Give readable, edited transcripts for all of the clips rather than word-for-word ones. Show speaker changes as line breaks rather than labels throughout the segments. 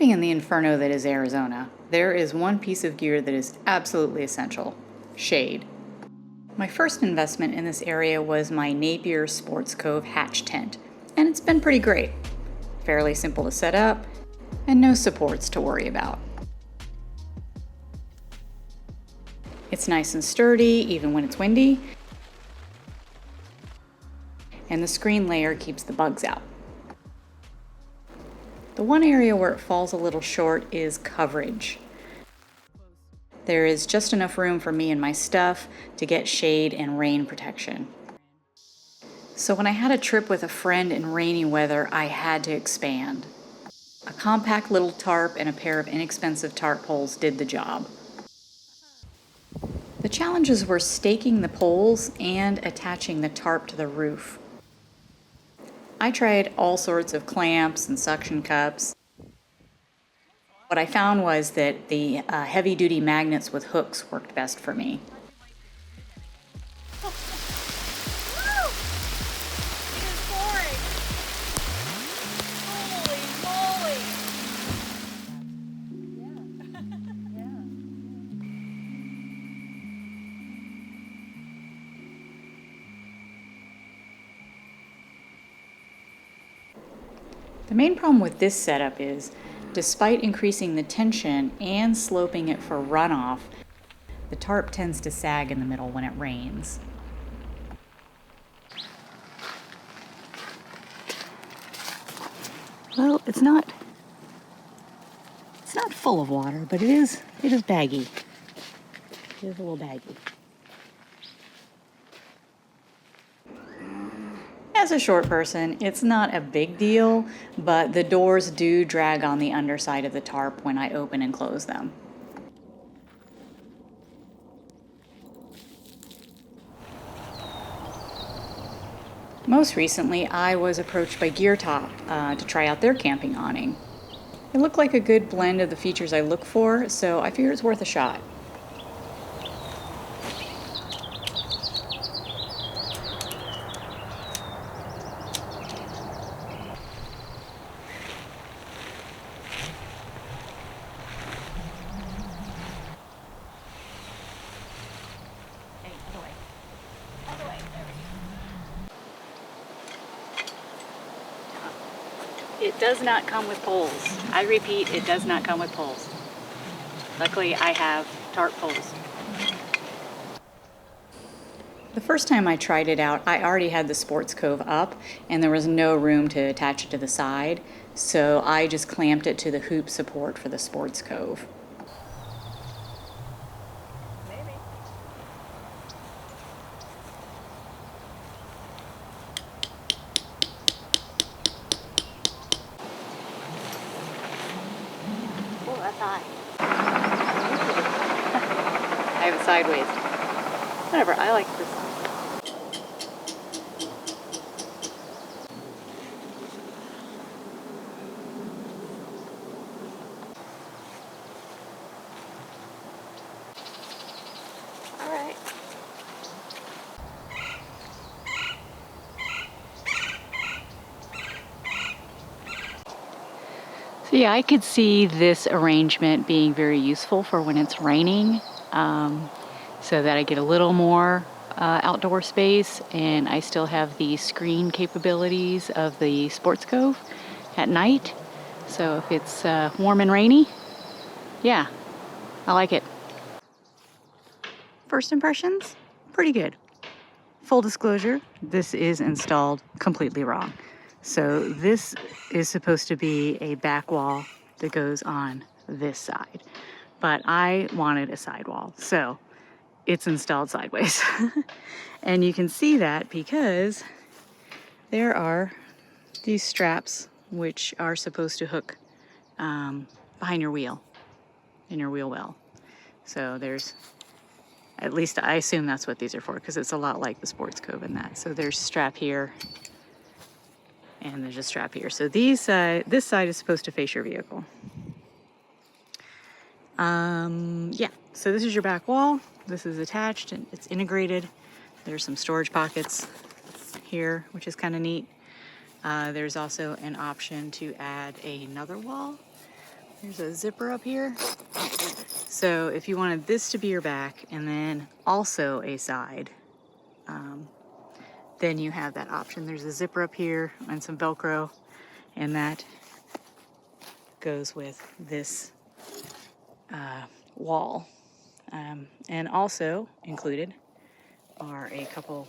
Camping in the inferno that is Arizona, there is one piece of gear that is absolutely essential: shade. My first investment in this area was my Napier SportzCove hatch tent, and it's been pretty great. Fairly simple to set up, and no supports to worry about. It's nice and sturdy even when it's windy, and the screen layer keeps the bugs out. The one area where it falls a little short is coverage. There is just enough room for me and my stuff to get shade and rain protection. So when I had a trip with a friend in rainy weather, I had to expand. A compact little tarp and a pair of inexpensive tarp poles did the job. The challenges were staking the poles and attaching the tarp to the roof. I tried all sorts of clamps and suction cups. What I found was that the heavy-duty magnets with hooks worked best for me. The main problem with this setup is, despite increasing the tension and sloping it for runoff, the tarp tends to sag in the middle when it rains. Well, it's not full of water, but it is baggy. It is a little baggy. As a short person, it's not a big deal, but the doors do drag on the underside of the tarp when I open and close them. Most recently, I was approached by GeerTop to try out their camping awning. It looked like a good blend of the features I look for, so I figured it's worth a shot. It does not come with poles. I repeat, it does not come with poles. Luckily, I have tarp poles. The first time I tried it out, I already had the SportzCove up, and there was no room to attach it to the side, so I just clamped it to the hoop support for the SportzCove. High. I have it sideways. Whatever, I like this. All right. So yeah, I could see this arrangement being very useful for when it's raining, so that I get a little more outdoor space, and I still have the screen capabilities of the SportzCove at night. So if it's warm and rainy, yeah, I like it. First impressions, pretty good. Full disclosure, this is installed completely wrong. So this is supposed to be a back wall that goes on this side, but I wanted a sidewall, so it's installed sideways. And you can see that because there are these straps which are supposed to hook behind your wheel, in your wheel well. So there's, at least I assume that's what these are for, because it's a lot like the SportzCove in that. So there's a strap here, and there's a strap here. So this side is supposed to face your vehicle. Yeah, so this is your back wall. This is attached and it's integrated. There's some storage pockets here, which is kind of neat. There's also an option to add another wall, There's a zipper up here. So if you wanted this to be your back and then also a side, then you have that option. There's a zipper up here and some Velcro, and that goes with this wall. And also included are a couple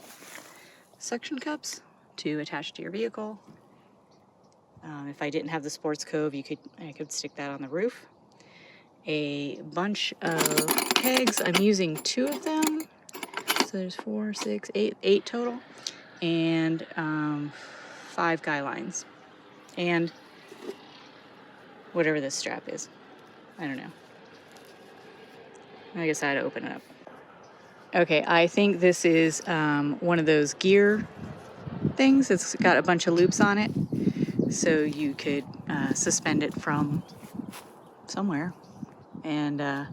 suction cups to attach to your vehicle. If I didn't have the SportzCove, I could stick that on the roof. A bunch of pegs. I'm using 2 of them. So there's 4, 6, 8 total. And 5 guy lines. And whatever this strap is. I don't know. I guess I had to open it up. Okay, I think this is one of those gear things. It's got a bunch of loops on it. So you could suspend it from somewhere and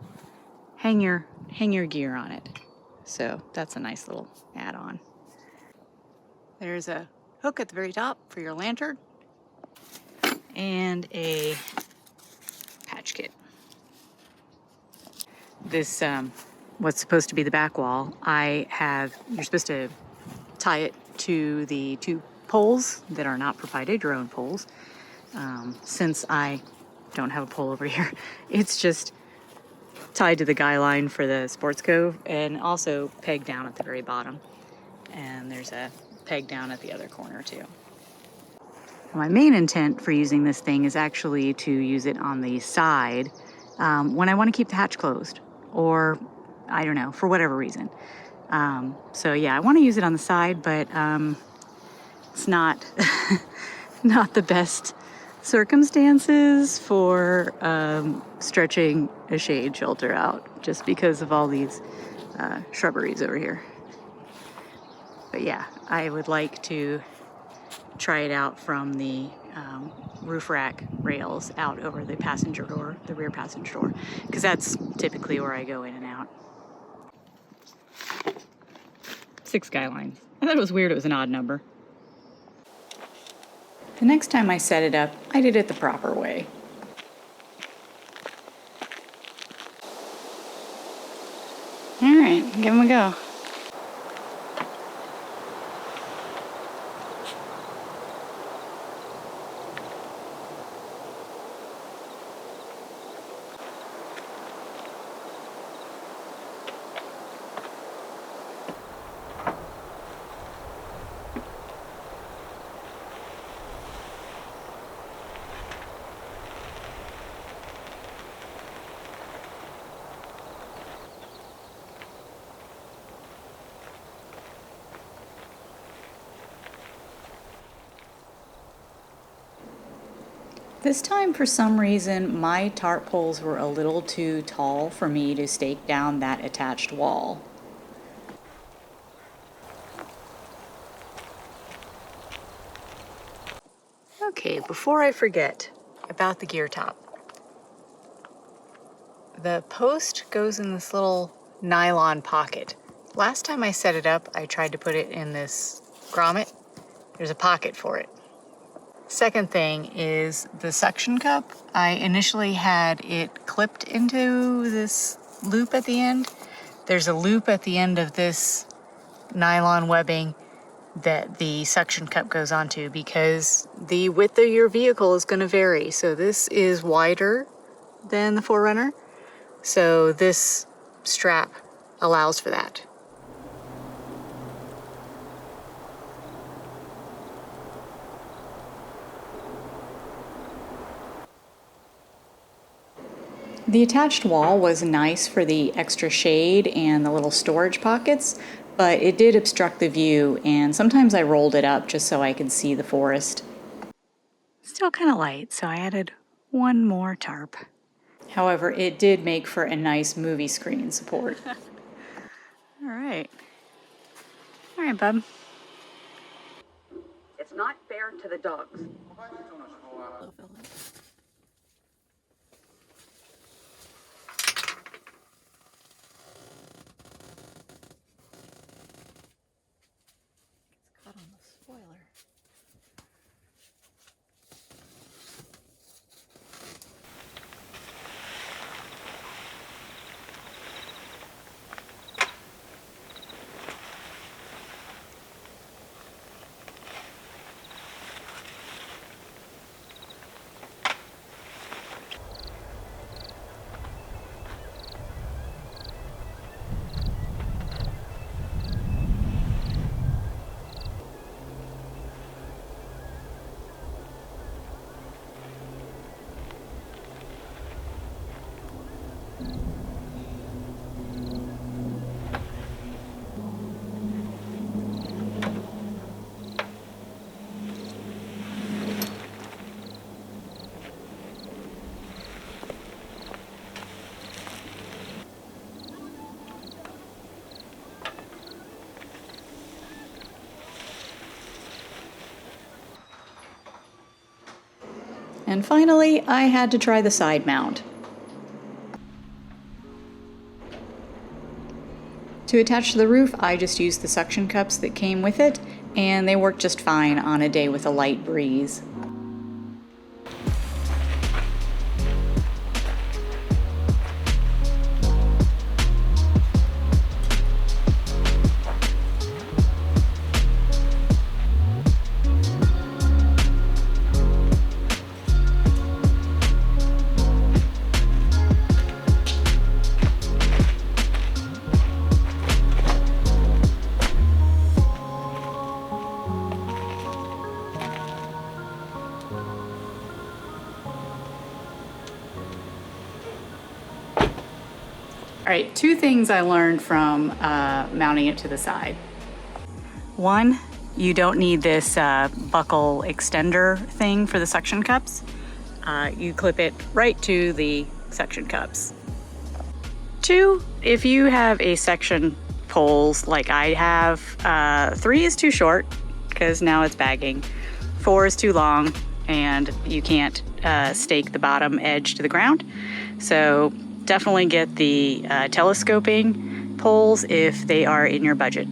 hang your gear on it. So that's a nice little add-on. There's a hook at the very top for your lantern and a patch kit. This what's supposed to be the back wall, you're supposed to tie it to the 2 poles that are not provided, your own poles. Since I don't have a pole over here, it's just tied to the guy line for the SportzCove and also pegged down at the very bottom. And there's a peg down at the other corner too. My main intent for using this thing is actually to use it on the side when I want to keep the hatch closed, or I don't know, for whatever reason. So yeah, I want to use it on the side, but it's not not the best circumstances for stretching a shade shelter out, just because of all these shrubberies over here. But yeah, I would like to try it out from the roof rack rails out over the passenger door, the rear passenger door, because that's typically where I go in and out. 6 guy lines. I thought it was weird it was an odd number. The next time I set it up, I did it the proper way. All right, give them a go. This time, for some reason, my tarp poles were a little too tall for me to stake down that attached wall. Okay, before I forget about the GeerTop. The post goes in this little nylon pocket. Last time I set it up, I tried to put it in this grommet. There's a pocket for it. Second thing is the suction cup. I initially had it clipped into this loop at the end. There's a loop at the end of this nylon webbing that the suction cup goes onto because the width of your vehicle is going to vary. So this is wider than the 4Runner. So this strap allows for that. The attached wall was nice for the extra shade and the little storage pockets, but it did obstruct the view, and sometimes I rolled it up just so I could see the forest. Still kind of light, so I added one more tarp. However, it did make for a nice movie screen support. All right, bub.
It's not fair to the dogs.
Cut on the spoiler. And finally, I had to try the side mount. To attach to the roof, I just used the suction cups that came with it, and they worked just fine on a day with a light breeze. All right, two things I learned from mounting it to the side. One, you don't need this buckle extender thing for the suction cups. You clip it right to the suction cups. Two, if you have a section poles like I have, 3 is too short because now it's bagging. 4 is too long and you can't stake the bottom edge to the ground. So definitely get the telescoping poles if they are in your budget.